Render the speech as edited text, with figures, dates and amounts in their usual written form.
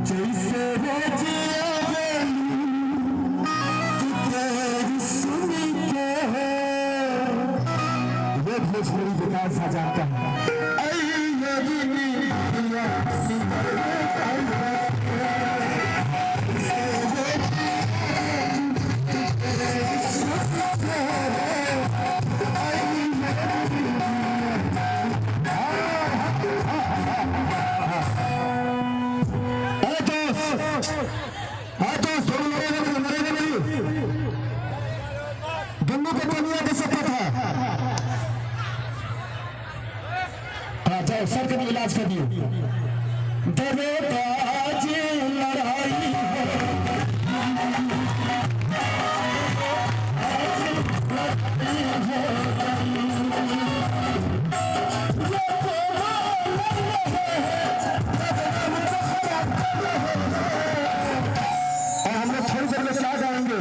जैसे वो भोजपुरी विकास सा जानता है। दोनों को दुनिया दे सकता था। सर का इलाज कर दियो। दरोगाज लड़ाई हम लोग थोड़ी देर में क्या जाएंगे।